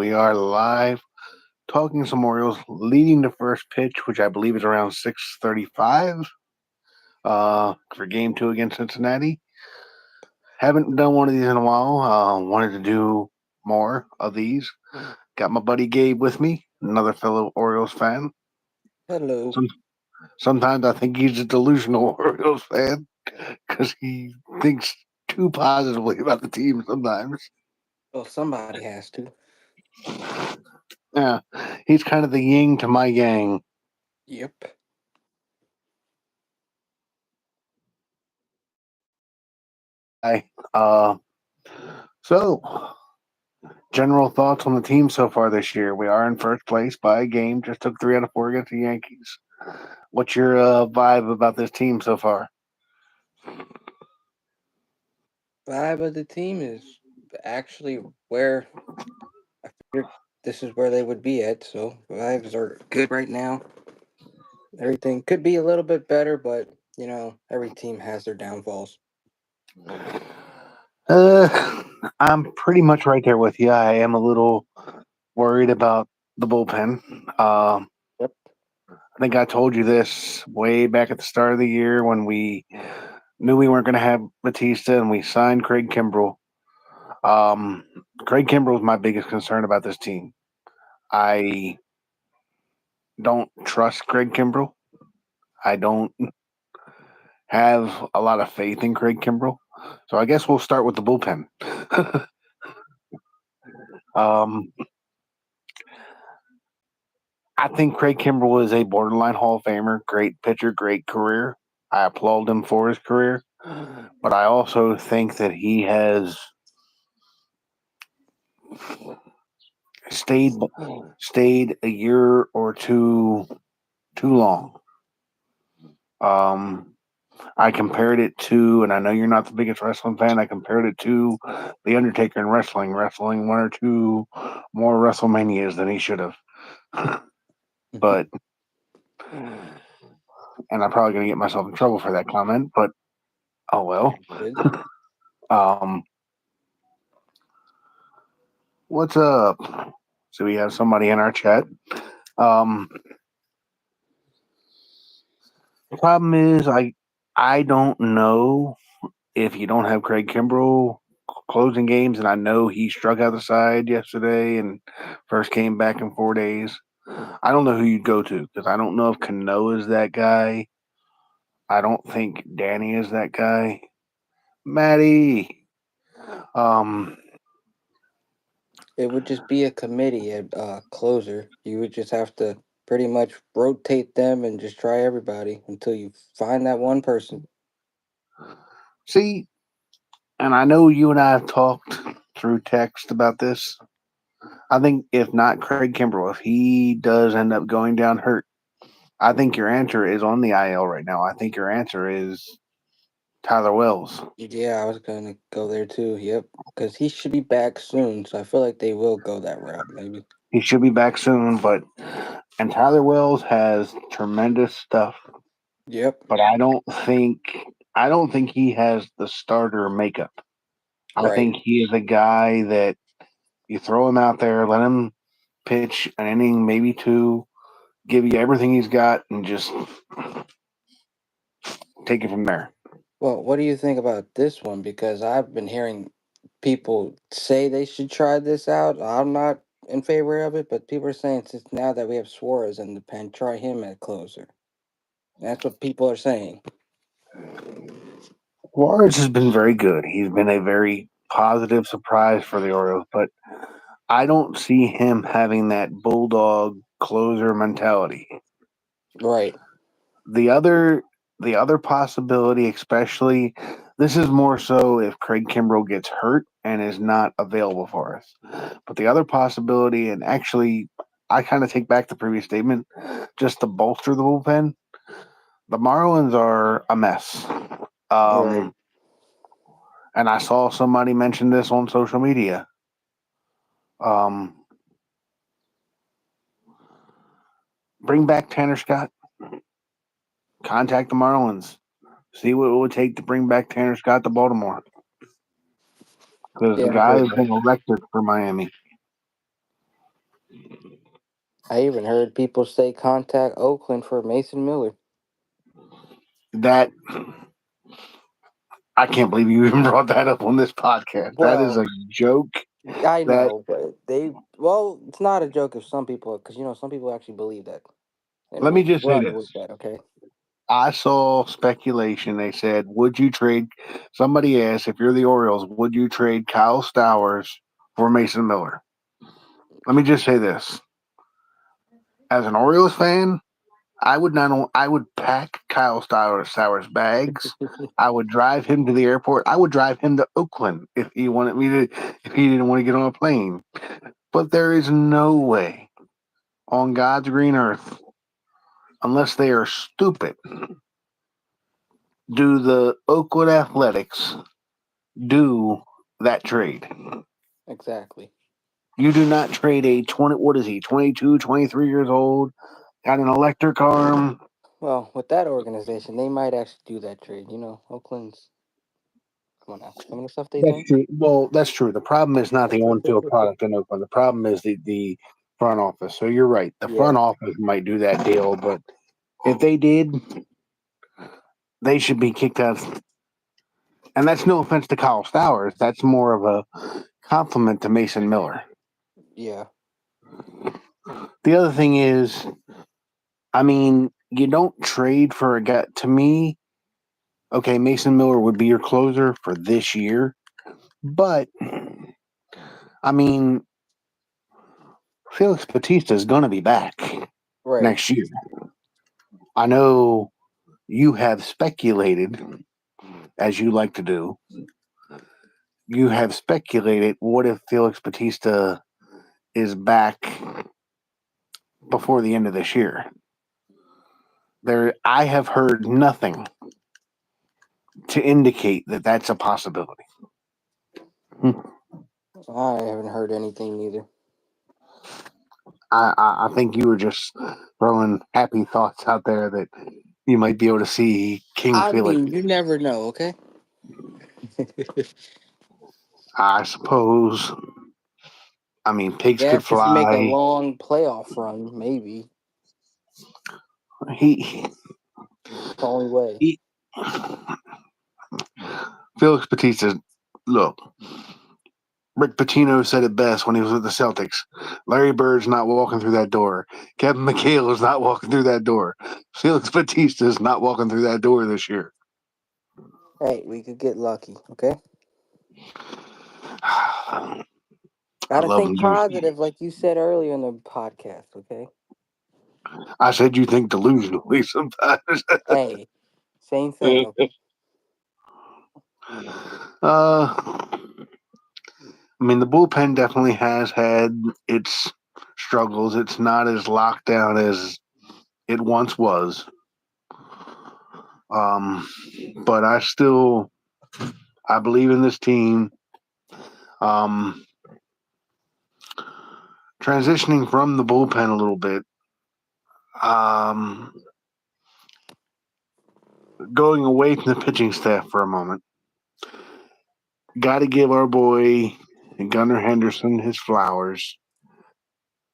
We are live talking some Orioles, leading the first pitch, which I believe is around 6:35 for Game 2 against Cincinnati. Haven't done one of these in a while. Wanted to do more of these. Got my buddy Gabe with me, another fellow Orioles fan. Hello. Some, Sometimes I think he's a delusional Orioles fan because he thinks too positively about the team sometimes. Well, somebody has to. Yeah, he's kind of the yin to my yang. Yep. Hi. So, general thoughts on the team so far this year. We are in first place by a game. Just took 3 out of 4 against the Yankees. What's your vibe about this team so far? Vibe of the team is actually where I figured this is where they would be at. So vibes are good right now. Everything could be a little bit better, but every team has their downfalls. I'm pretty much right there with you. I am a little worried about the bullpen. Yep. I think I told you this way back at the start of the year when we knew we weren't going to have Batista and we signed Craig Kimbrel. Um, Craig Kimbrel is my biggest concern about this team. I don't trust Craig Kimbrel. I don't have a lot of faith in Craig Kimbrel. So I guess we'll start with the bullpen. um, I think Craig Kimbrel is a borderline Hall of Famer, great pitcher, great career. I applaud him for his career, but I also think that he has stayed stayed a year or two too long. Um, I compared it to, and I know you're not the biggest wrestling fan. I compared it to the Undertaker in wrestling one or two more WrestleManias than he should have. But, and I'm probably going to get myself in trouble for that comment. But oh well. Good. Um, what's up? So we have somebody in our chat. Um, the problem is, I don't know if you don't have Craig Kimbrel closing games, and I know he struck out the side yesterday and first came back in 4 days. I don't know who you'd go to because I don't know if Cano is that guy. I don't think Danny is that guy. Maddie. Um, It would just be a committee at closer. You would just have to pretty much rotate them and just try everybody until you find that one person. see, and I know you and I have talked through text about this. I think if not Craig Kimbrel, if he does end up going down hurt, I think your answer is on the IL right now. I think your answer is Tyler Wells. Yeah, I was gonna go there too. Yep, because he should be back soon. So I feel like they will go that route. Maybe. He should be back soon, but and Tyler Wells has tremendous stuff, Yep. but I don't think he has the starter makeup. I Right. think he is a guy that you throw him out there, let him pitch an inning, maybe two, give you everything he's got, and just take it from there. Well, what do you think about this one? Because I've been hearing people say they should try this out. I'm not in favor of it, but people are saying since now that we have Suarez in the pen, try him at closer. That's what people are saying. Suarez has been very good. He's been a very positive surprise for the Orioles, but I don't see him having that bulldog closer mentality. Right. The other the other possibility, especially this is more so if Craig Kimbrell gets hurt and is not available for us. But the other possibility, and actually I kind of take back the previous statement, just to bolster the bullpen, the Marlins are a mess. Right. Um, and I saw somebody mention this on social media. Um, bring back Tanner Scott. Contact the Marlins. See what it would take to bring back Tanner Scott to Baltimore because the Yeah, I guy heard has that. been elected for Miami. I even heard people say contact Oakland for Mason Miller. That I can't believe you even brought that up on this podcast. That is Well, a joke. I That know, but well, it's not a joke if some people, because some people actually believe that and let me will just say run this. with that. Okay. I saw speculation. They said, "Would you trade?" Somebody asked, "If you're the Orioles, would you trade Kyle Stowers for Mason Miller?" Let me just say this: as an Orioles fan, I would not. I would pack Kyle Stowers bags. I would drive him to the airport. I would drive him to Oakland if he wanted me to. If he didn't want to get on a plane, but there is no way on God's green earth, unless they are stupid, do the Oakland Athletics do that trade. Exactly. You do not trade a 20, what is he, 22, 23 years old, got an electric arm. Well, with that organization, they might actually do that trade. Oakland's, come on now, some of the stuff they That's think. true. Well, that's true. The problem is not the on-field product in Oakland. The problem is the front office. So you're right. The front Yeah. office might do that deal, but if they did, they should be kicked out. And that's no offense to Kyle Stowers. That's more of a compliment to Mason Miller. Yeah. The other thing is, I mean, you don't trade for a guy. To me, okay, Mason Miller would be your closer for this year, but I mean, Felix Batista is going to be back Right. next year. I know you have speculated, as you like to do. You have speculated, what if Felix Batista is back before the end of this year? I have heard nothing to indicate that that's a possibility. I haven't heard anything either. I think you were just throwing happy thoughts out there that you might be able to see King I Felix. mean, you never know. Okay. I suppose. I mean, pigs Yeah, could if you make a fly. long playoff run, maybe He, it's the only way. he Felix Batista. Look, Rick Pitino said it best when he was with the Celtics. Larry Bird's not walking through that door. Kevin McHale is not walking through that door. Felix Batista is not walking through that door this year. Hey, we could get lucky. Okay. I Gotta love think losing. positive, like you said earlier in the podcast. Okay. I said you think delusionally sometimes. Hey, same thing. Okay. I mean, the bullpen definitely has had its struggles. It's not as locked down as it once was. Um, but I believe in this team. Um, transitioning from the bullpen a little bit, um, going away from the pitching staff for a moment. Got to give our boy Gunnar Henderson his flowers.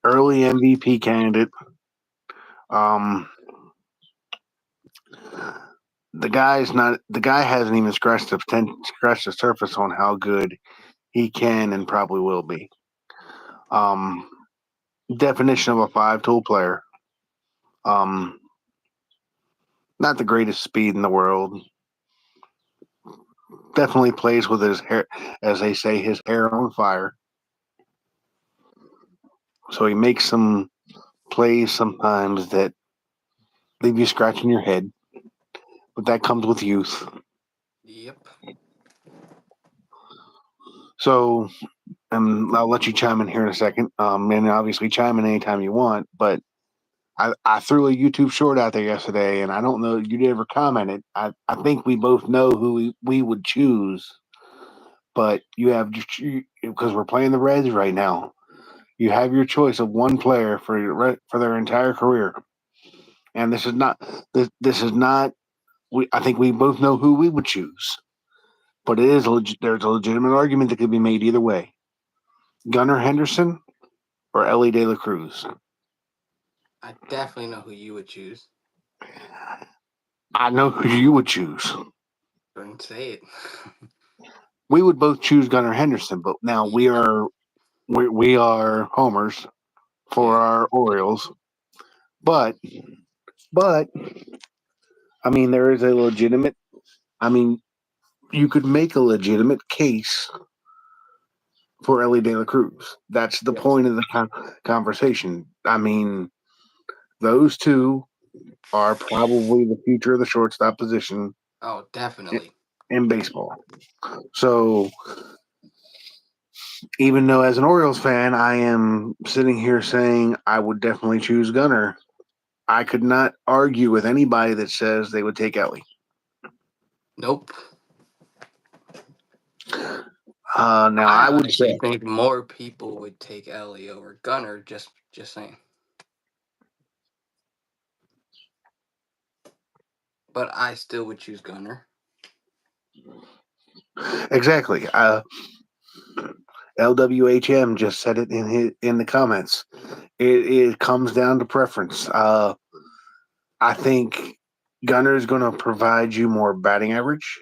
Early MVP candidate. Um, the guy hasn't even scratched the surface on how good he can and probably will be. Um, definition of a 5-tool player. Um, not the greatest speed in the world. Definitely plays with his hair, as they say, his hair on fire. So he makes some plays sometimes that leave you scratching your head, but that comes with youth. Yep. So, I'll let you chime in here in a second. And obviously chime in anytime you want, but I threw a YouTube short out there yesterday, and I don't know you never commented. I think we both know who we would choose, but you have because we're playing the Reds right now. You have your choice of one player for their entire career, and this is not. I think we both know who we would choose, but there's a legitimate argument that could be made either way. Gunnar Henderson or Ellie De La Cruz. I definitely know who you would choose. I know who you would choose. Don't say it. We would both choose Gunnar Henderson, but now Yeah. we are homers for Yeah. our Orioles. But I mean, there is a legitimate. I mean, you could make a legitimate case for Ellie De La Cruz. That's the Yes. point of the conversation. I mean, those two are probably the future of the shortstop position Oh, in, definitely. in baseball. So, even though as an Orioles fan, I am sitting here saying I would definitely choose Gunner, I could not argue with anybody that says they would take Ellie. Nope. Now, I I would honestly say, think more people would take Ellie over Gunner. Just saying. But I still would choose Gunner. exactly. LWHM just said it in the comments. It comes down to preference. I think Gunner is going to provide you more batting average.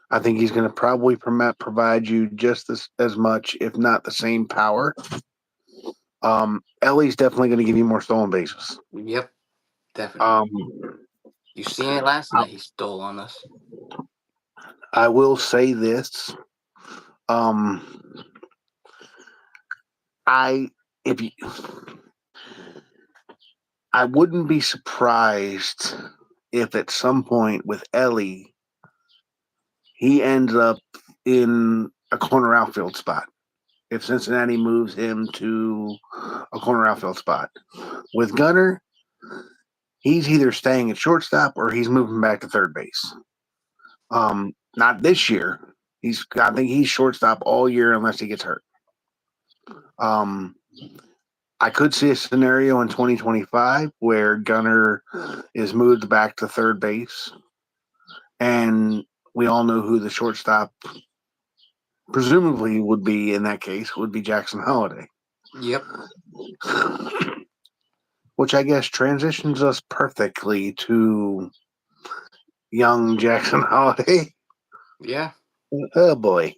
I think he's going to probably provide you just as much, if not the same power. Ellie's definitely going to give you more stolen bases. Yep, definitely. Um, You seen it last I, night. He stole on us. I will say this. Um, I if you, I wouldn't be surprised if at some point with Ellie he ends up in a corner outfield spot. If Cincinnati moves him to a corner outfield spot. With Gunner, he's either staying at shortstop or he's moving back to third base. Not this year. I think he's shortstop all year unless he gets hurt. Um, I could see a scenario in 2025 where Gunner is moved back to third base, and we all know who the shortstop presumably would be in that case would be Jackson Holiday. Yep. Which I guess transitions us perfectly to young Jackson Holiday. Yeah. Oh boy.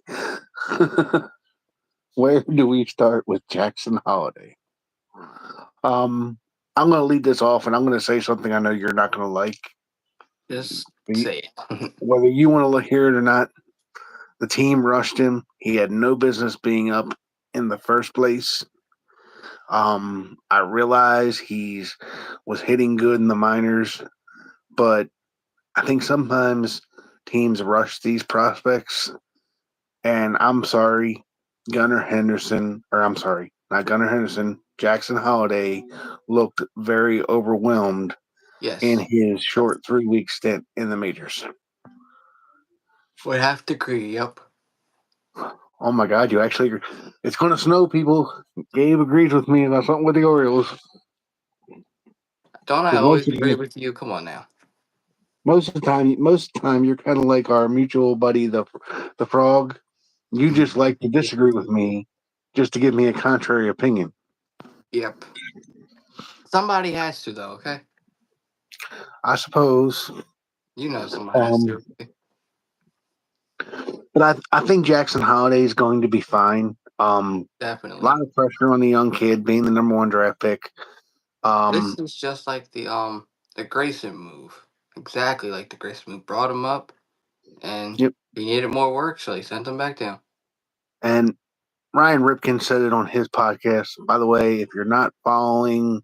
Where do we start with Jackson Holiday? I'm going to lead this off and I'm going to say something I know you're not going to like. Just say it. Whether you want to hear it or not, the team rushed him. He had no business being up in the first place. I realize he's was hitting good in the minors, but I think sometimes teams rush these prospects. And I'm sorry, Gunnar Henderson, or I'm sorry, not Gunnar Henderson, Jackson Holiday looked very overwhelmed in Yes. his short 3 week stint in the majors. Would have to agree. Yep. Oh my God, it's going to snow, people. Gabe agrees with me about something with the Orioles. Don't I Because always agree with you? Come on now. most of the time, you're kind of like our mutual buddy, the frog. You just like to disagree with me just to give me a contrary opinion. Yep. Somebody has to, though, okay? I suppose. You know someone has Um, to. but I think Jackson Holiday is going to be fine. A Definitely. lot of pressure on the young kid being the number one draft pick. This Um, is just like the Grayson move. Exactly like the Grayson move. Brought him up and yep. he needed more work, so he sent him back down. And Ryan Ripken said it on his podcast. By the way, if you're not following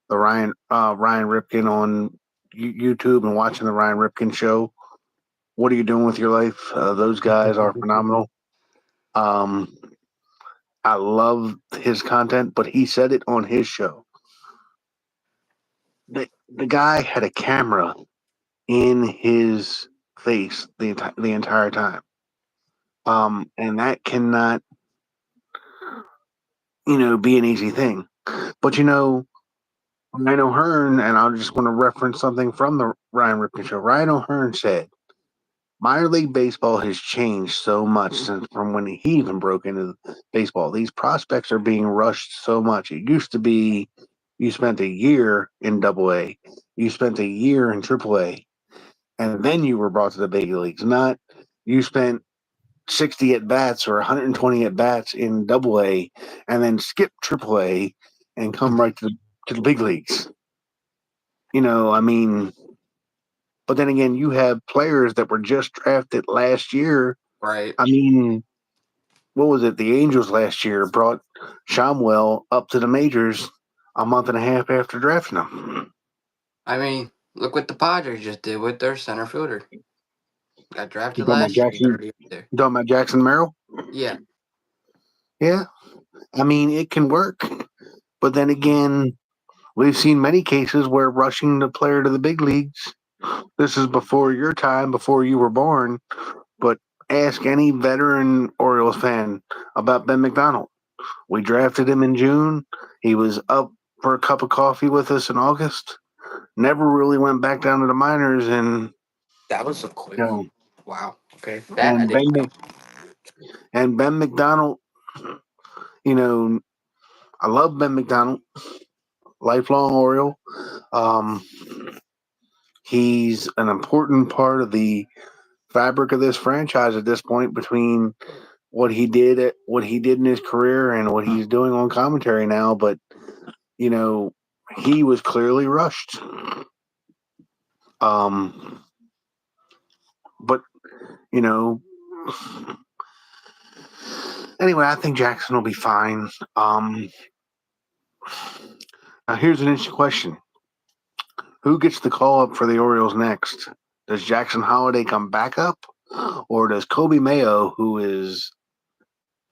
the Ryan Ripken on YouTube and watching the Ryan Ripken show, what are you doing with your life? Those guys are phenomenal. Um, I love his content, but he said it on his show. The guy had a camera in his face the entire time. And that cannot, be an easy thing. But Ryan O'Hearn, and I just want to reference something from the Ryan Ripken show. Ryan O'Hearn said, "Minor league baseball has changed so much since from when he even broke into baseball. These prospects are being rushed so much. It used to be You spent a year in Double A. You spent a year in Triple A, and then you were brought to the big leagues. Not you spent 60 at bats or 120 at bats in Double A, and then skip Triple A and come right to the big leagues. I mean, but then again, you have players that were just drafted last year. Right. I mean, what was it? The Angels last year brought Shamwell up to the majors a month and a half after drafting him. I mean, look what the Padres just did with their center fielder. Got You drafted talking about last year. He's Jackson? already up there. You talking about Jackson Merrill? Yeah. Yeah, I mean it can work, but then again, we've seen many cases where rushing the player to the big leagues. This is before your time, before you were born. But ask any veteran Orioles fan about Ben McDonald. We drafted him in June. He was up for a cup of coffee with us in August. Never really went back down to the minors, and That was a quick. you know, Wow. Okay. That I and didn't know. Ben McDonald. You know, I love Ben McDonald, lifelong Oriole. Um, he's an important part of the fabric of this franchise at this point between what he did in his career and what he's doing on commentary now. But you know, he was clearly rushed. But you know, anyway, I think Jackson will be fine. Now here's an interesting question: who gets the call up for the Orioles next? Does Jackson Holiday come back up, or does Kobe Mayo, who is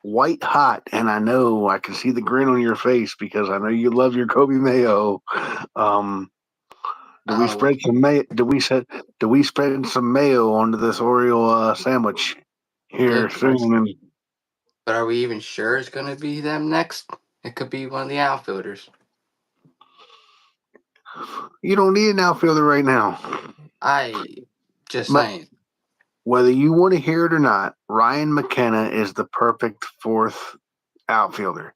white hot, and I know I can see the grin on your face because I know you love your Kobe Mayo. Do we Oh, spread some mayo? Do we spread some mayo onto this Oriole sandwich here good soon? question. But are we even sure it's going to be them next? It could be one of the outfielders. You don't need an outfielder right now. I just But saying. whether you want to hear it or not, Ryan McKenna is the perfect fourth outfielder.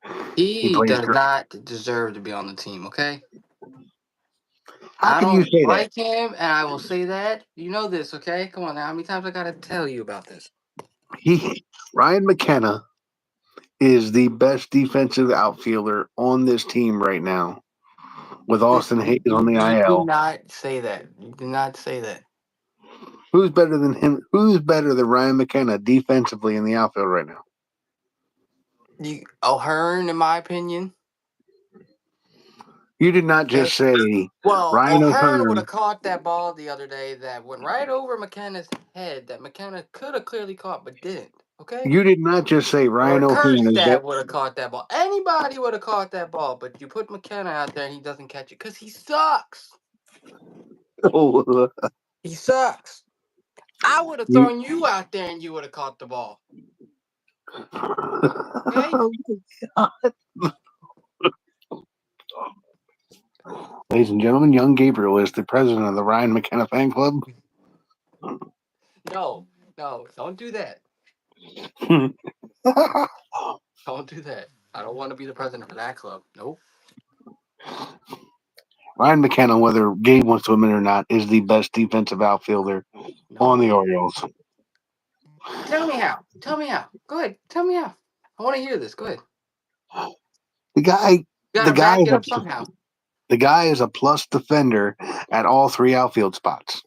He He plays. does not deserve to be on the team, okay? How I can you don't say that? like him, and I will say that. You know this, okay? Come on now. How many times I got to tell you about this? Ryan McKenna is the best defensive outfielder on this team right now, with Austin Hayes on the You did IL. not say that. You did not say that. Who's better than him? Who's better than Ryan McKenna defensively in the outfield right now? O'Hearn, in my opinion. You did not Okay. just say Well, Ryan O'Hearn would have O'Hearn. caught that ball the other day that went right over McKenna's head that McKenna could have clearly caught but didn't. Okay? You did not just say Or Ryan O'Hearn is Kerstad better. would have caught that ball. Anybody would have caught that ball, but you put McKenna out there and he doesn't catch it because he sucks. He sucks. I would have You- thrown you out there and you would have caught the ball. Okay? Ladies and gentlemen, young Gabriel is the president of the Ryan McKenna fan club. No, don't do that. Don't do that. I don't want to be the president of that club. Nope. Ryan McKenna, whether Gabe wants to admit it or not, is the best defensive outfielder on the No. Orioles. Tell me how. Tell me how. Go ahead. Tell me how. I want to hear this. Go ahead. The guy, You the gotta guy back is it a up somehow. the guy is a plus defender at all three outfield spots.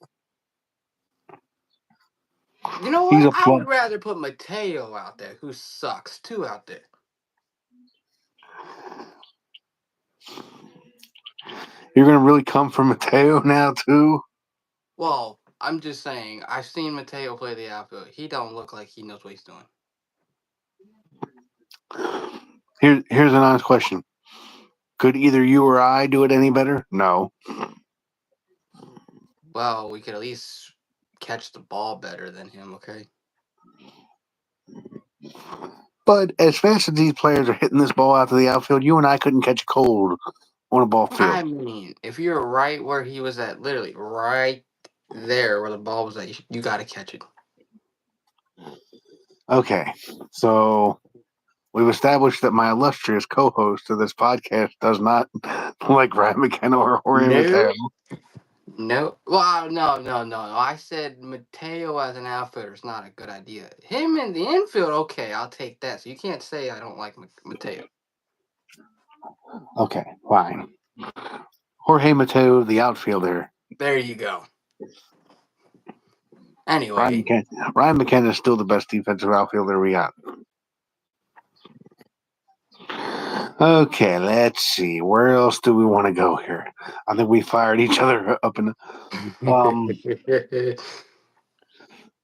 You know He's what? a I plus. would rather put Mateo out there, who sucks, too, out there. You're gonna really come for Mateo now too. Well, I'm just saying, I've seen Mateo play the outfield. He don't look like he knows what he's doing. Here's an honest question: could either you or I do it any better? No. Well, we could at least catch the ball better than him, okay? But as fast as these players are hitting this ball out to the outfield, you and I couldn't catch a cold on a ball field. I mean, if you're right where he was at, literally right there where the ball was at, you got to catch it. Okay, so we've established that my illustrious co-host of this podcast does not like Ryan McKenna or Jorge Mateo. No. Well, no. I said Mateo as an outfielder is not a good idea. Him in the infield, okay, I'll take that. So you can't say I don't like Mateo. Okay, fine. Jorge Mateo, the outfielder. There you go. Ryan Anyway, McKenna, Ryan McKenna is still the best defensive outfielder we got. Okay, let's see. Where else do we want to go here? I think we fired each other up in.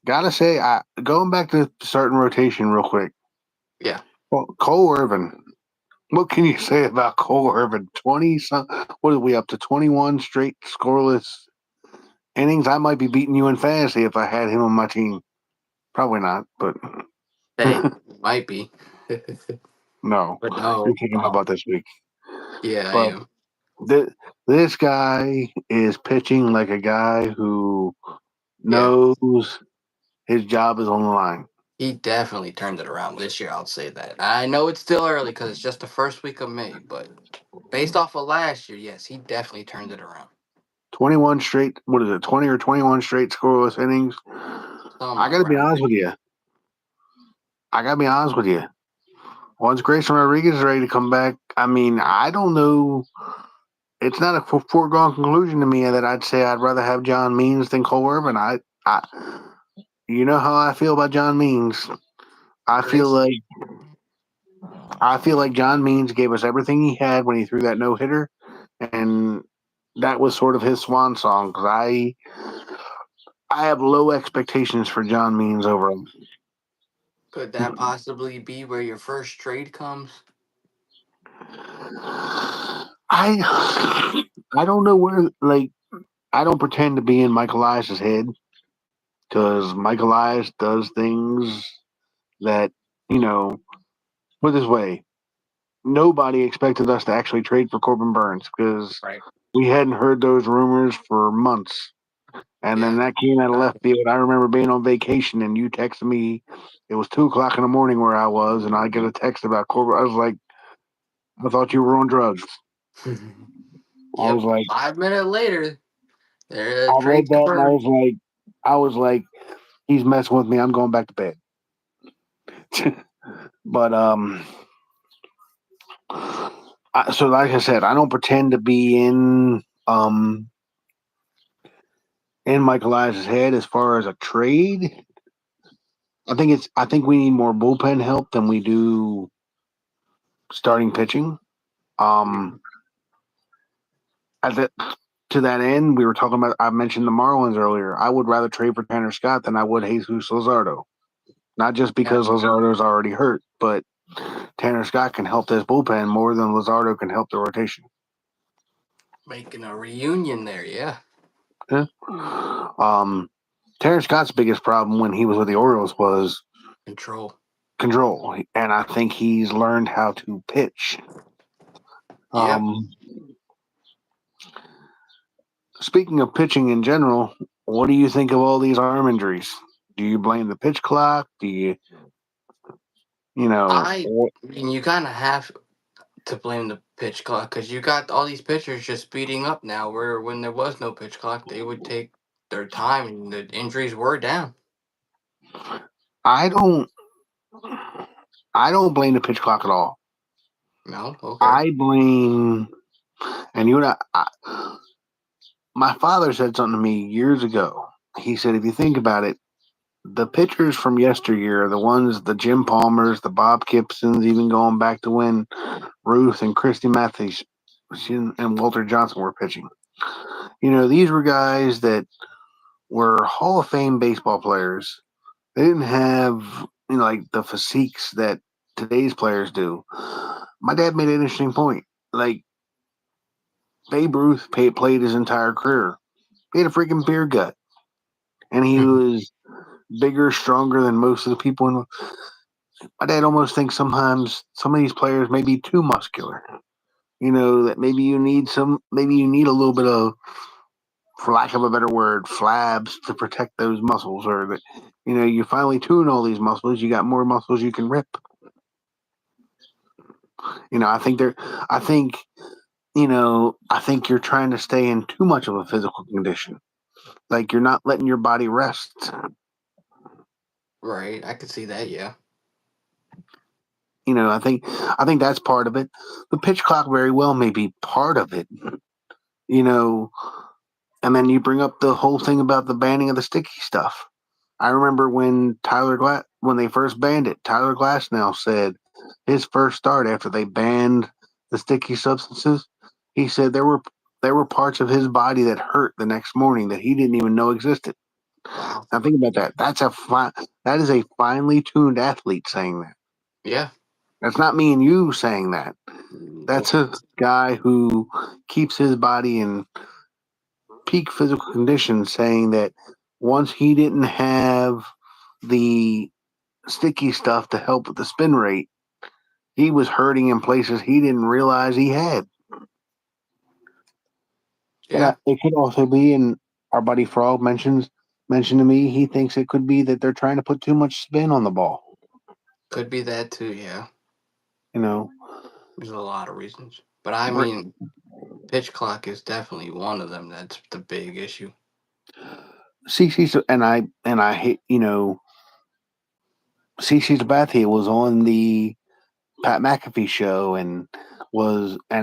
Gotta say, going back to starting rotation real quick. yeah. Well, Cole Irvin. What can you say about Cole Irvin? 20 some. What are we up to? 21 straight scoreless innings. I might be beating you in fantasy if I had him on my team. Probably not, but Hey, might be. no. But You're no. thinking about this week. Yeah, I But am. this guy is pitching like a guy who Yeah. knows his job is on the line. He definitely turned it around this year, I'll say that. I know it's still early because it's just the first week of May, but based off of last year, yes, he definitely turned it around. 21 straight, what is it, 20 or 21 straight scoreless innings? I got to be honest with you. Once Grayson Rodriguez is ready to come back, I mean, I don't know. It's not a foregone conclusion to me that I'd say I'd rather have John Means than Cole Irvin. You know how I feel about John Means. I feel This, like John Means gave us everything he had when he threw that no hitter, and that was sort of his swan song. Because I have low expectations for John Means overall. could that possibly be where your first trade comes? I don't know where, like, I don't pretend to be in Michael Elias's head because Michael Elias does things that, you know, put it this way, nobody expected us to actually trade for Corbin Burns because Right. we hadn't heard those rumors for months. And then Yeah. that came out of left field. I remember being on vacation and you texted me. It was 2 o'clock in the morning where I was, and I get a text about Corbin. I was like, I thought you were on drugs. I Yep. was like, 5 minutes later, there I read trade that and confirmed. I was like, he's messing with me. I'm going back to bed. But so like I said, I don't pretend to be in Michael Elias's head as far as a trade. I think we need more bullpen help than we do starting pitching. At the, to that end, we were talking about. I mentioned the Marlins earlier. I would rather trade for Tanner Scott than I would Jesus Luzardo. Not just Yeah. because Luzardo's already hurt, but Tanner Scott can help this bullpen more than Luzardo can help the rotation. Making a reunion there, yeah. Yeah. Tanner Scott's biggest problem when he was with the Orioles was Control. control, and I think he's learned how to pitch. Yep. Speaking of pitching in general, what do you think of all these arm injuries? Do you blame the pitch clock? Do you, I mean, you kind of have to blame the pitch clock because you got all these pitchers just speeding up now. Where when there was no pitch clock, they would take their time and the injuries were down. I don't, I don't blame the pitch clock at all. No, okay. I blame, and my father said something to me years ago. He said, if you think about it, the pitchers from yesteryear, the ones, the Jim Palmers, the Bob Gibsons, even going back to when Ruth and Christy Matthews and Walter Johnson were pitching. These were guys that were Hall of Fame baseball players. They didn't have, like the physiques that today's players do. My dad made an interesting point. Like, Babe Ruth played his entire career. He had a freaking beer gut. And he was bigger, stronger than most of the people in the. My dad almost thinks sometimes some of these players may be too muscular. That maybe you need a little bit of, for lack of a better word, flabs to protect those muscles, or that, you finally tune all these muscles, you got more muscles you can rip. I think they're. I think I think you're trying to stay in too much of a physical condition. Like you're not letting your body rest. Right, I could see that. Yeah, I think that's part of it. The pitch clock very well may be part of it. You know, and then you bring up the whole thing about the banning of the sticky stuff. I remember when when they first banned it, Tyler Glasnow said his first start after they banned the sticky substances, he said there were parts of his body that hurt the next morning that he didn't even know existed. wow. Now think about that. That is a finely tuned athlete saying that. Yeah, That's not me and you saying that. nope. That's a guy who keeps his body in peak physical condition saying that once he didn't have the sticky stuff to help with the spin rate, he was hurting in places he didn't realize he had. And Yeah, it could also be, and our buddy Frog mentioned to me, he thinks it could be that they're trying to put too much spin on the ball. could be that too. Yeah, You know, there's a lot of reasons, but I Br- mean, pitch clock is definitely one of them. That's the big issue. CC and I hate CC Sabathia was on the Pat McAfee show and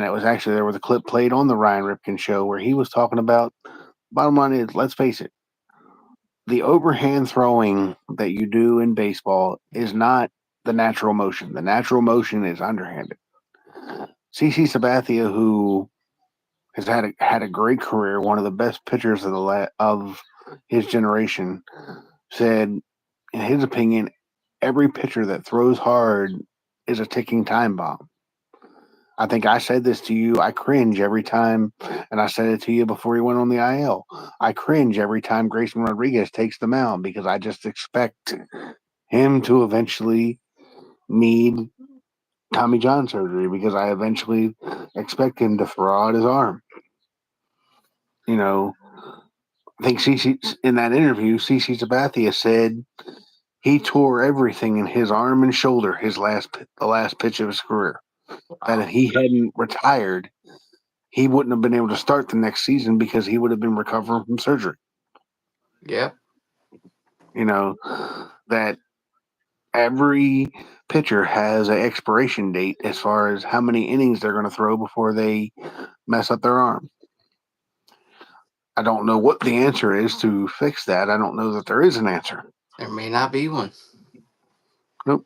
it was actually there was a clip played on the Ryan Ripken show where he was talking about bottom line is let's face it, the overhand throwing that you do in baseball is not the natural motion. The natural motion is underhanded. CC Sabathia, who has had a great career, one of the best pitchers of his generation, said in his opinion, every pitcher that throws hard is a ticking time bomb. I think I said this to you. I cringe every time, and I said it to you before he went on the IL. I cringe every time Grayson Rodriguez takes the mound because I just expect him to eventually need Tommy John surgery because I eventually expect him to throw out his arm. You know, I think CC in that interview, CC Sabathia said he tore everything in his arm and shoulder the last pitch of his career. That if Wow. he hadn't retired, he wouldn't have been able to start the next season because he would have been recovering from surgery. Yep. You know, that every pitcher has an expiration date as far as how many innings they're going to throw before they mess up their arm. I don't know what the answer is to fix that. I don't know that there is an answer. There may not be one. Nope.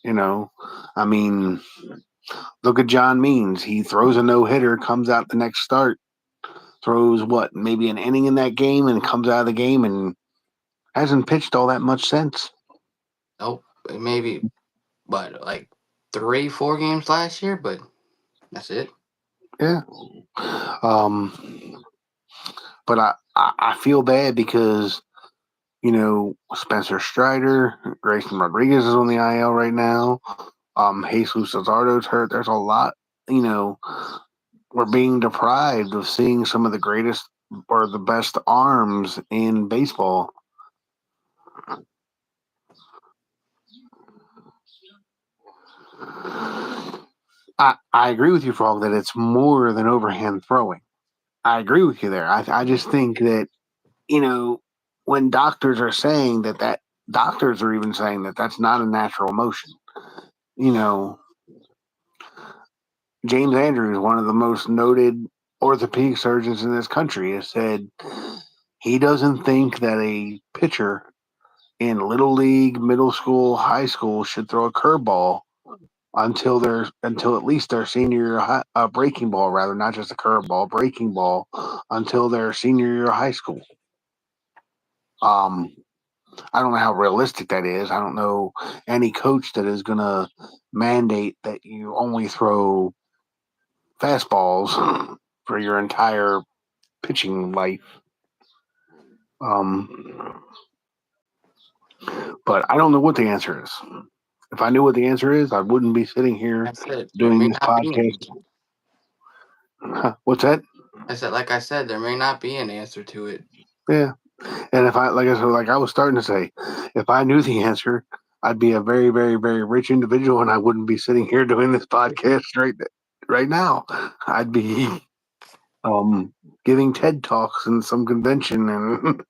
You know, I mean, look at John Means. He throws a no hitter, comes out the next start, throws what, maybe an inning in that game, and comes out of the game and hasn't pitched all that much since. Nope. Maybe, but like 3, 4 games last year, but that's it. Yeah. But I feel bad because, Spencer Strider, Grayson Rodriguez is on the IL right now. Jesus Luzardo's hurt. There's a lot, you know, we're being deprived of seeing some of the greatest or the best arms in baseball. I agree with you, Frog, that it's more than overhand throwing. I agree with you there. I just think that, when doctors are saying doctors are even saying that that's not a natural motion. You know, James Andrews, one of the most noted orthopedic surgeons in this country, has said he doesn't think that a pitcher in little league, middle school, high school should throw a curveball until at least their senior year, breaking ball rather, not just a curveball, breaking ball until their senior year of high school. Um, I don't know how realistic that is. I don't know any coach that is going to mandate that you only throw fastballs for your entire pitching life. Um, but I don't know what the answer is. If I knew what the answer is, I wouldn't be sitting here I said there doing may this not be an podcast. answer. What's that? I said, like I said, there may not be an answer to it. Yeah. And if I, like I said, like I was starting to say, if I knew the answer, I'd be a very, very, very rich individual, and I wouldn't be sitting here doing this podcast right now. I'd be um giving TED talks in some convention, and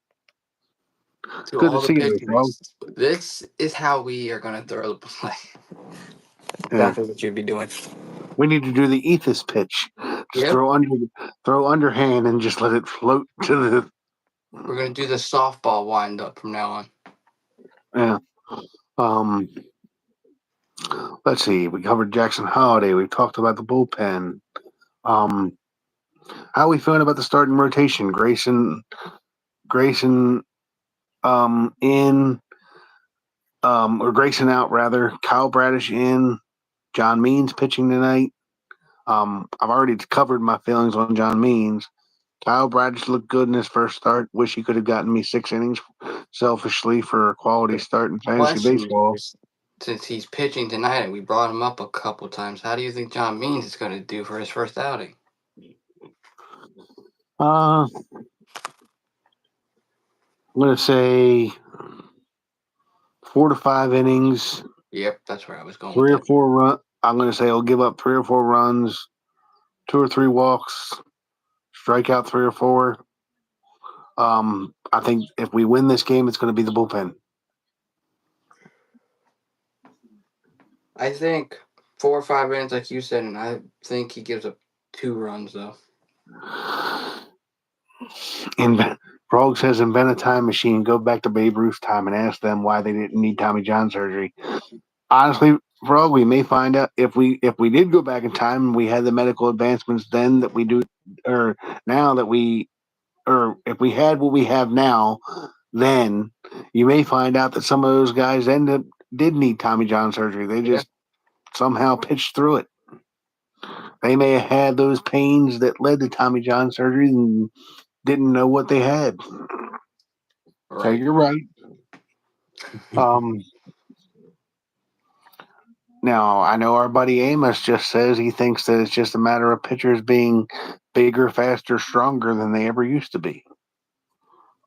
To good to all the see you, bro. pitchers, this is how we are going to throw the play. Yeah, Exactly what you'd be doing. we need to do the ethos pitch. Just Yep. throw underhand, and just let it float to the. We're going to do the softball wind up from now on. Yeah. Um. Let's see. We covered Jackson Holiday. We talked about the bullpen. Um. How are we feeling about the starting rotation? Grayson, in, or Grayson out rather. Kyle Bradish in. John Means pitching tonight. I've already covered my feelings on John Means. Kyle Bradish looked good in his first start. Wish he could have gotten me 6 innings, selfishly, for a quality start in fantasy Question baseball. is, since he's pitching tonight and we brought him up a couple times, how do you think John Means is going to do for his first outing? I'm going to say 4 to 5 innings, Yep, that's where I was going with three or that. four run. I'm going to say he'll give up 3 or 4 runs, 2 or 3 walks, strike out 3 or 4. I think if we win this game, it's going to be the bullpen. I think 4 or 5 innings, like you said, and I think he gives up 2 runs, though. Frog says, invent a time machine, go back to Babe Ruth time, and ask them why they didn't need Tommy John surgery. Honestly, Frog, we may find out if we did go back in time and we had the medical advancements then that we do, or now that we, or if we had what we have now, then you may find out that some of those guys did need Tommy John surgery. They just somehow pitched through it. They may have had those pains that led to Tommy John surgery and didn't know what they had. So Right. you're right. Um, Now, I know our buddy Amos just says he thinks that it's just a matter of pitchers being bigger, faster, stronger than they ever used to be.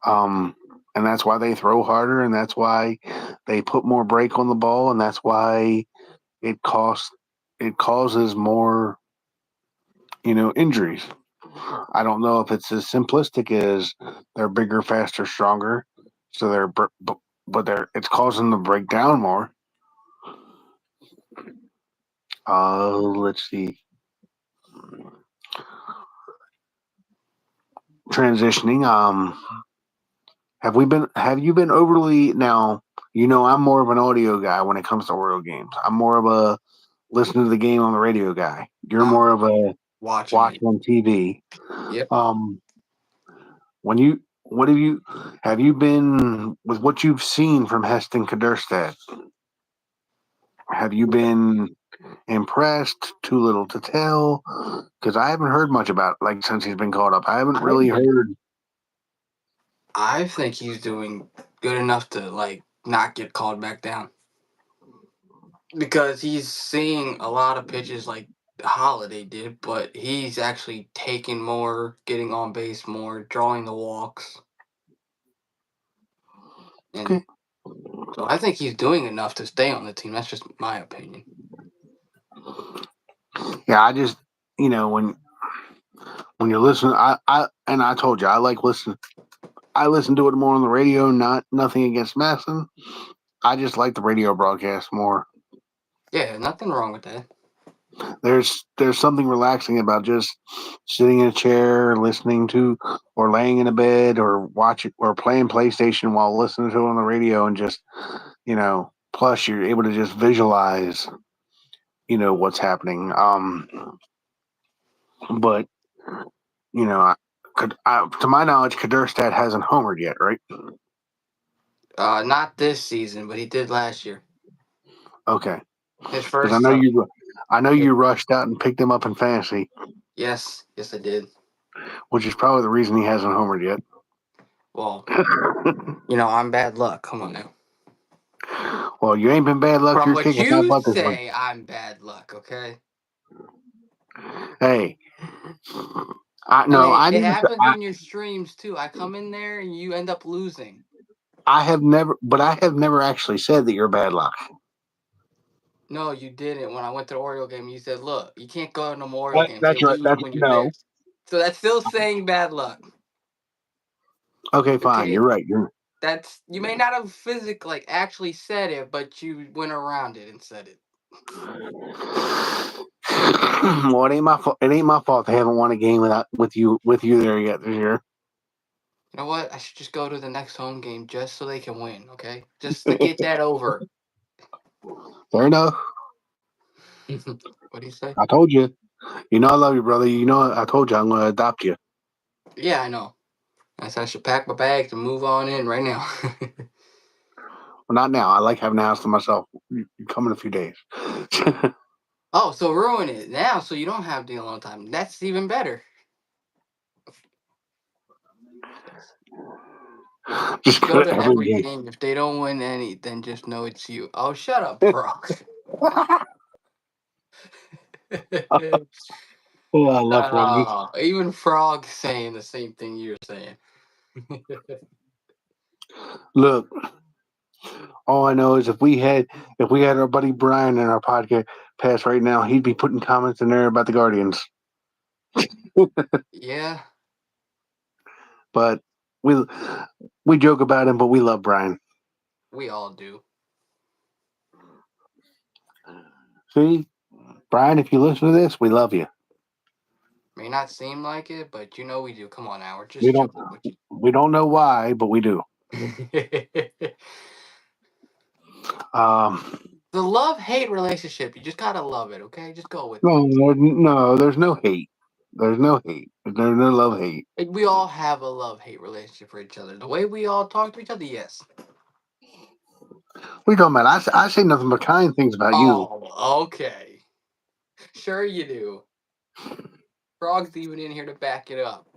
Um, and that's why they throw harder, and that's why they put more break on the ball, and that's why it causes more, injuries. I don't know if it's as simplistic as they're bigger, faster, stronger, so but it's causing them to break down more. Let's see. Transitioning. Have you been overly now? I'm more of an audio guy when it comes to Oriole games. I'm more of a listen to the game on the radio guy. You're I'm more of a watching watch it. on TV. Yep. When you what have you been with what you've seen from Heston Kaderstad? Have you been impressed? Too little to tell? Because I haven't heard much about since he's been called up. I haven't really heard. I think he's doing good enough to not get called back down because he's seeing a lot of pitches like Holiday did, but he's actually taking more, getting on base more, drawing the walks, and Okay. so I think he's doing enough to stay on the team. That's just my opinion. Yeah, I just when you're listening, I told you I like listening. I listen to it more on the radio. Nothing against Masson. I just like the radio broadcast more. Yeah, nothing wrong with that. There's something relaxing about just sitting in a chair, listening to, or laying in a bed, or watching, or playing PlayStation while listening to it on the radio, and just Plus, you're able to just visualize, what's happening. But to my knowledge, Kaderstad hasn't homered yet, right? Not this season, but he did last year. Okay, His because I first know start. you rushed out and picked him up in fantasy, Yes, I did. which is probably the reason he hasn't homered yet. Well, I'm bad luck. Come on now. Well, you ain't been bad luck. From You're what kicking my you butt this week. say, I'm bad luck. Okay. Hey, And I it never. happens in your streams too. I come in there and you end up losing. I have never actually said that you're bad luck. No, you didn't. When I went to the Oriole game, you said, "Look, you can't go to no more Oriole games. They That's right. lose That's when you're there." no. So that's still saying bad luck. Okay, fine. Okay, You're right. You're that's you may not have actually said it, but you went around it and said it. well, it ain't my fault. It ain't my fault they haven't won a game with you there yet this year. You know what? I should just go to the next home game just so they can win. Okay, just to get that over. Fair enough. What do you say? I told you. You know I love you, brother. You know I told you I'm going to adopt you. Yeah, I know. I said I should pack my bags and move on in right now. Well, not now. I like having the house to myself. You come in a few days. Oh, so ruin it now, so you don't have the alone time. That's even better. Just Go go to to every every game. game. If they don't win any, then just know it's you. Oh, shut up, Frog. Oh, I love rugby. Oh, even Frog saying the same thing you're saying. Look, all I know is if we had our buddy Brian in our podcast pass right now, he'd be putting comments in there about the Guardians. Yeah, But we we joke about him, but we love Brian. we all do. See, Brian, if you listen to this, we love you. May not seem like it, but you know we do. Come on now, we're We just don't joking with we don't know why, but we do. you. Um, The love-hate relationship, you just gotta love it, okay? Just go with it. no, there's no hate. There's no hate. There's no love hate. Like, we all have a love-hate relationship for each other. The way we all talk to each other, yes. What are you talking about? I say nothing but kind things about you. Oh, okay. Sure you do. Frog's even in here to back it up.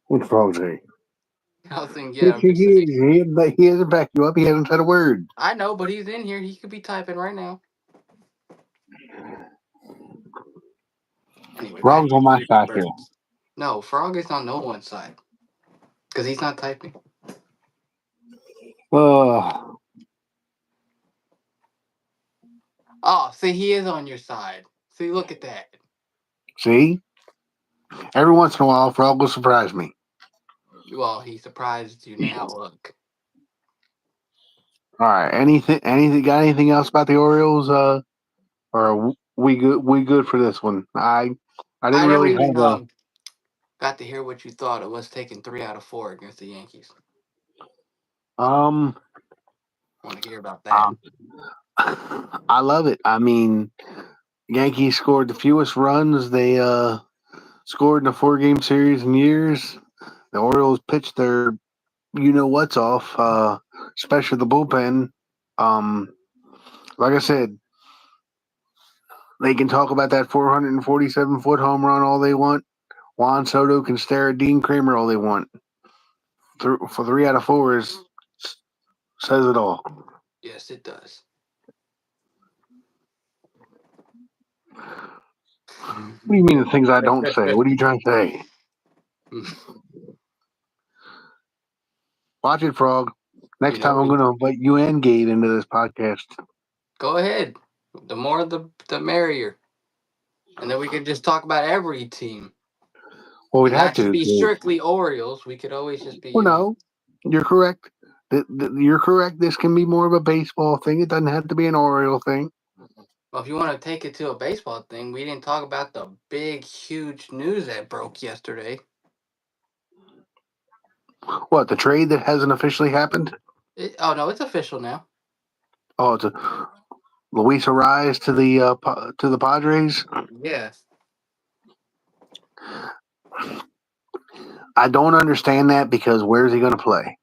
What's wrong with me? Nothing He, yet, I'm he, just saying. he hasn't backed you up. He hasn't said a word. I know, but he's in here. He could be typing right now. Anyway, back Wrong's to on my Cleveland side here. Browns. No, Frog is on no one's side. Because he's not typing. Uh, Oh, see, he is on your side. See, look at that. see, every once in a while, Frog will surprise me. Well, he surprised you now. Look. All right, anything? Got anything else about the Orioles? Or are we good? We good for this one? I I didn't never really even have a. got to hear what you thought of us taking 3 out of 4 against the Yankees. Um, I want to hear about that. I love it. I mean, Yankees scored the fewest runs they scored in a 4-game series in years. The Orioles pitched their what's off, especially the bullpen. Um, like I said, they can talk about that 447-foot home run all they want. Juan Soto can stare at Dean Kramer all they want. For 3 out of 4 says it all. Yes, it does. What do you mean the things I don't say? What are you trying to say? Watch it, Frog. Next You know time I'm we going to invite you and Gabe into this podcast. go ahead. The more the merrier. And then we can just talk about every team. Well, we'd And have not just to. be strictly Orioles. We could always just be, Well, no, you're correct. You're correct. This can be more of a baseball thing. It doesn't have to be an Oriole thing. well, if you want to take it to a baseball thing, we didn't talk about the big, huge news that broke yesterday. What, the trade that hasn't officially happened? Oh, no, it's official now. Oh, it's a Luis Ariz to the Padres. Yeah. I don't understand that because where's he going to play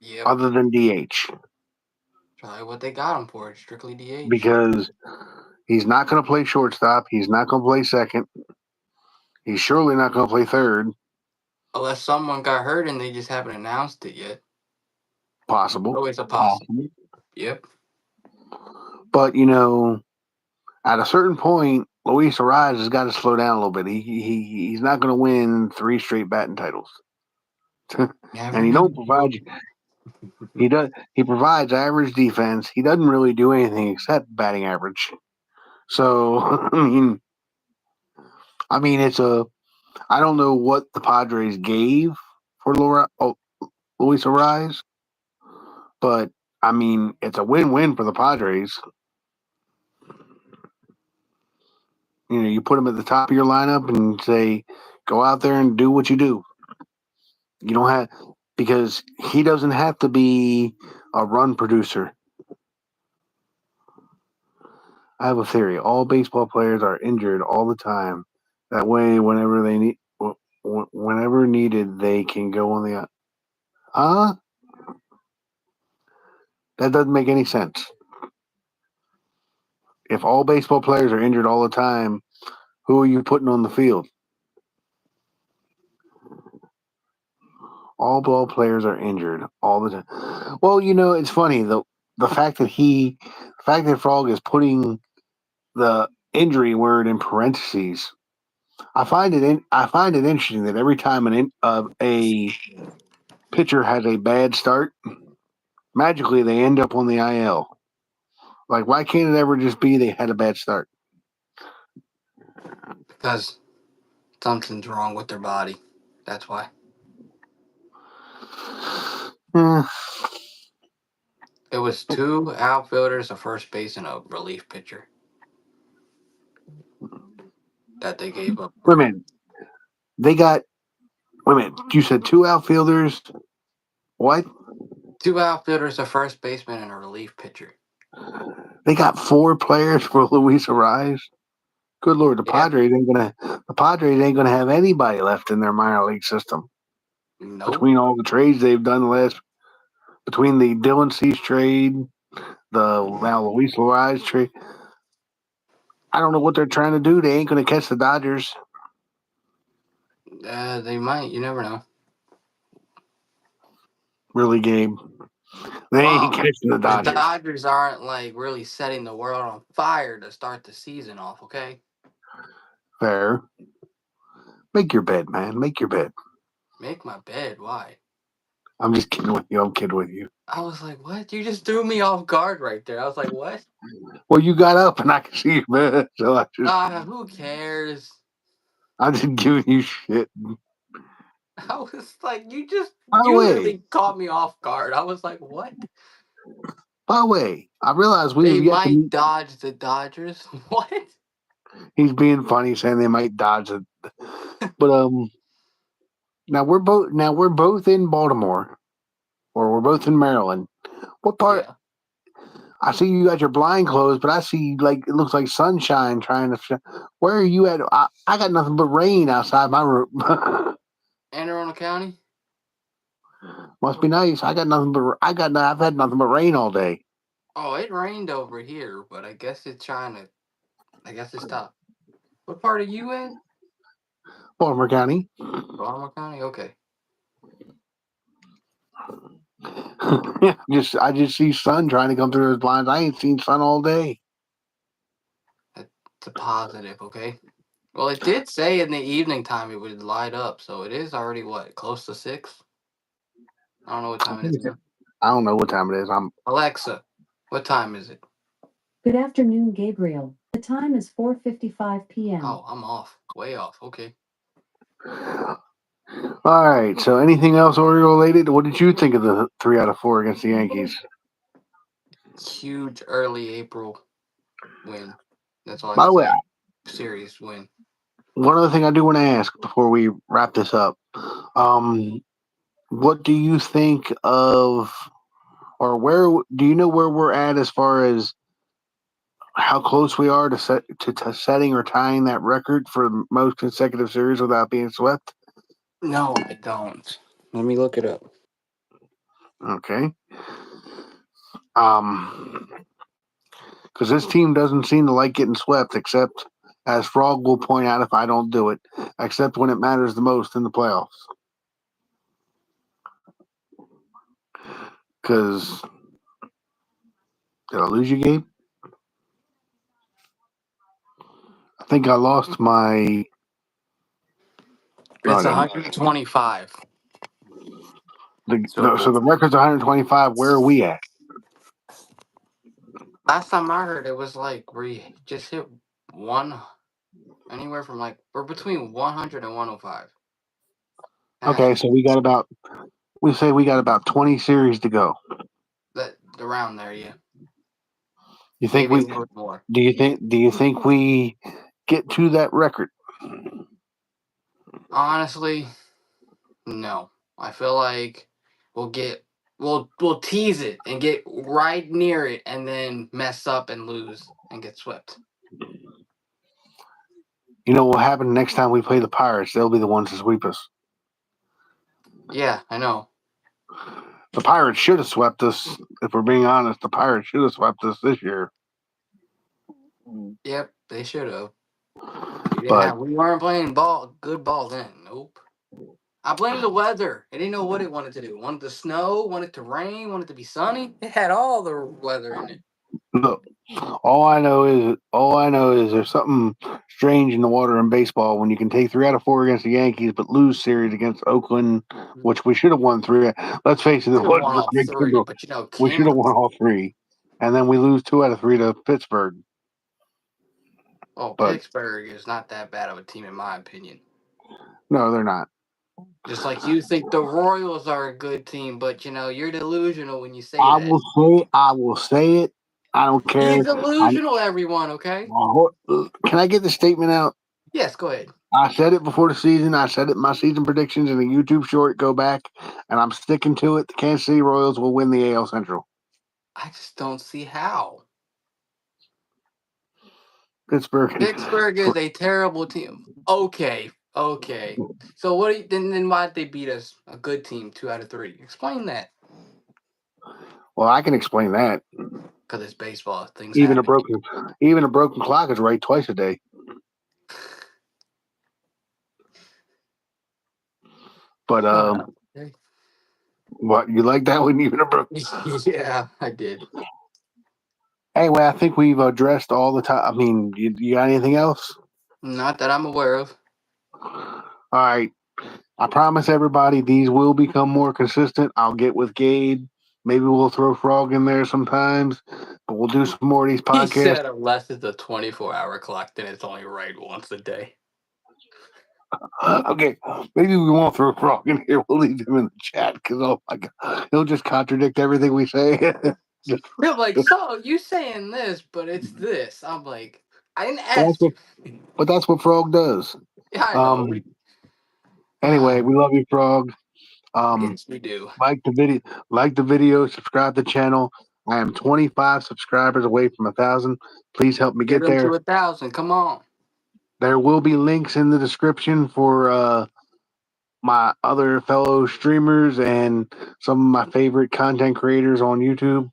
Yep. other than DH? Probably what they got him for. Strictly DH. Because he's not going to play shortstop. He's not going to play second. He's surely not going to play third. Unless someone got hurt and they just haven't announced it yet. Possible. Always a possible. Yep. But, at a certain point, Luis Ariz has got to slow down a little bit. He's not going to win 3 straight batting titles. Never And he know. don't provide you. He does. He provides average defense. He doesn't really do anything except batting average. So it's a. I don't know what the Padres gave for Luis Ariz, but it's a win-win for the Padres. You put him at the top of your lineup and say, go out there and do what you do. You don't have because he doesn't have to be a run producer. I have a theory. All baseball players are injured all the time. That way, whenever needed, they can go on the. That doesn't make any sense. If all baseball players are injured all the time, who are you putting on the field? All ball players are injured all the time. Well, it's funny the fact that Frog is putting the injury word in parentheses. I find it interesting that every time a pitcher has a bad start, magically they end up on the IL. Like, why can't it ever just be they had a bad start? Because something's wrong with their body. That's why. Eh, It was 2 outfielders, a first base, and a relief pitcher that they gave up wait a for. minute. They got. Wait a minute. You said 2 outfielders. What? 2 outfielders, a first baseman, and a relief pitcher. They got 4 players for Luis Ariz. Good Lord, the Yep. Padres ain't gonna have anybody left in their minor league system. Nope. Between all the trades they've done between the Dylan Cease trade, the now Luis Ariz trade, I don't know what they're trying to do. They ain't gonna catch the Dodgers. They might. You never know. Really, Gabe? They ain't Well, catching the the Dodgers. Dodgers aren't like really setting the world on fire to start the season off. Okay. Fair. Make your bed, man. Make your bed. Make my bed. Why? I'm just kidding with you. I'm kidding with you. I was like, what? You just threw me off guard right there. I was like, what? Well, you got up and I can see your bed, so Who cares? I'm just giving you shit. I was like, By the you way, literally caught me off guard. I was like, what? I realized we They have yet to might meet. dodge the Dodgers. What? He's being funny, saying they might dodge it, but now we're both in Baltimore, or we're both in Maryland. What part? Yeah. I see you got your blind closed, but I see like it looks like sunshine trying to. Where are you at? I got nothing but rain outside my room. Anne Arundel County? Must be nice. I've had nothing but rain all day. Oh, it rained over here, but I guess it's stopped. What part are you in? Baltimore County. Baltimore County? Okay. I just see sun trying to come through those blinds. I ain't seen sun all day. That's a positive, okay? Well, it did say in the evening time it would light up, so it is already what, close to 6? I don't know what time it is now. I don't know what time it is. Alexa, what time is it? Good afternoon, Gabriel. The time is 4:55 p.m. Oh, I'm off. Way off. Okay. All right. So, anything else Oriole related? What did you think of the 3 out of 4 against the Yankees? Huge early April win. That's all I By can the way, say. Serious win. one other thing I do want to ask before we wrap this up. What do you think of, or where do you know where we're at as far as how close we are to setting or tying that record for the most consecutive series without being swept? No, I don't. Let me look it up. Okay. Because this team doesn't seem to like getting swept, except, as Frog will point out if I don't do it, except when it matters the most in the playoffs. Because, did I lose you, Gabe? I think I lost my. It's No, I didn't. 125. So the record's 125. Where are we at? Last time I heard, it was like we just hit anywhere from we're between 100 and 105. Okay, so we got about 20 series to go. That around there, yeah. You think Maybe a little more. Do you think we get to that record? Honestly, no. I feel like we'll tease it and get right near it and then mess up and lose and get swept. You know what will happen next time we play the Pirates? They'll be the ones to sweep us. Yeah, I know. The Pirates should have swept us. If we're being honest, the Pirates should have swept us this year. Yep, they should have. But We weren't playing good ball then. Nope. I blame the weather. It didn't know what it wanted to do. Wanted to snow, wanted to rain, wanted to be sunny. It had all the weather in it. look, all I know is there's something strange in the water in baseball when you can take 3 out of 4 against the Yankees, but lose series against Oakland, which we should have won 3. Let's face it, it Should have won wasn't all Greg 3, Kimbrel. but We should have won all 3, and then we lose 2 out of 3 to Pittsburgh. Oh, But Pittsburgh is not that bad of a team in my opinion. no, they're not. Just like you think the Royals are a good team, but you're delusional when you say I that. will say it. I don't care. He's delusional, everyone, okay? Can I get the statement out? Yes, go ahead. I said it before the season. I said it in my season predictions in the YouTube short. Go back, and I'm sticking to it. The Kansas City Royals will win the AL Central. I just don't see how. Pittsburgh Pittsburgh is a terrible team. Okay. So what? Then why'd they beat us? A good team, 2 out of 3. Explain that. Well, I can explain that. Because it's baseball. Things Even happen. a broken clock is right twice a day. But Okay. what, you like that one? Even a broken. Yeah, I did. Anyway, I think we've addressed all the time. I mean, you got anything else? Not that I'm aware of. All right. I promise everybody these will become more consistent. I'll get with Gabe. Maybe we'll throw Frog in there sometimes, but we'll do some more of these He podcasts. said unless it's a 24-hour clock, then it's only right once a day. Okay, maybe we won't throw Frog in here. We'll leave him in the chat because oh my god, he'll just contradict everything we say. They're like, so you saying this, but it's this. I'm like, I didn't ask you. But that's what Frog does. Yeah, I know. Anyway, we love you, Frog. Yes, we do. Like the video, subscribe to the channel. I am 25 subscribers away from 1,000. Please help me Get get them there. to 1,000. Come on. There will be links in the description for my other fellow streamers and some of my favorite content creators on YouTube.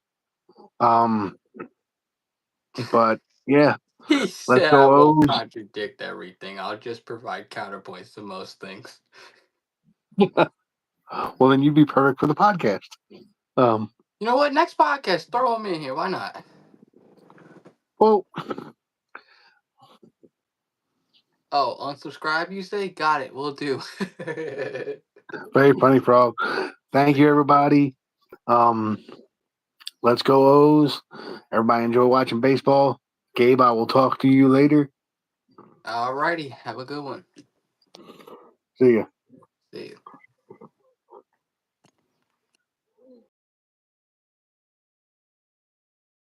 But yeah, He let's said I go won't O's. contradict everything. I'll just provide counterpoints to most things. Well, then you'd be perfect for the podcast. You know what? Next podcast, throw him in here. Why not? Well, Oh, unsubscribe, you say? Got it. We'll do. very funny, Frog. Thank you, everybody. Let's go O's. Everybody enjoy watching baseball. Gabe, I will talk to you later. Alrighty. Have a good one. See ya. See you.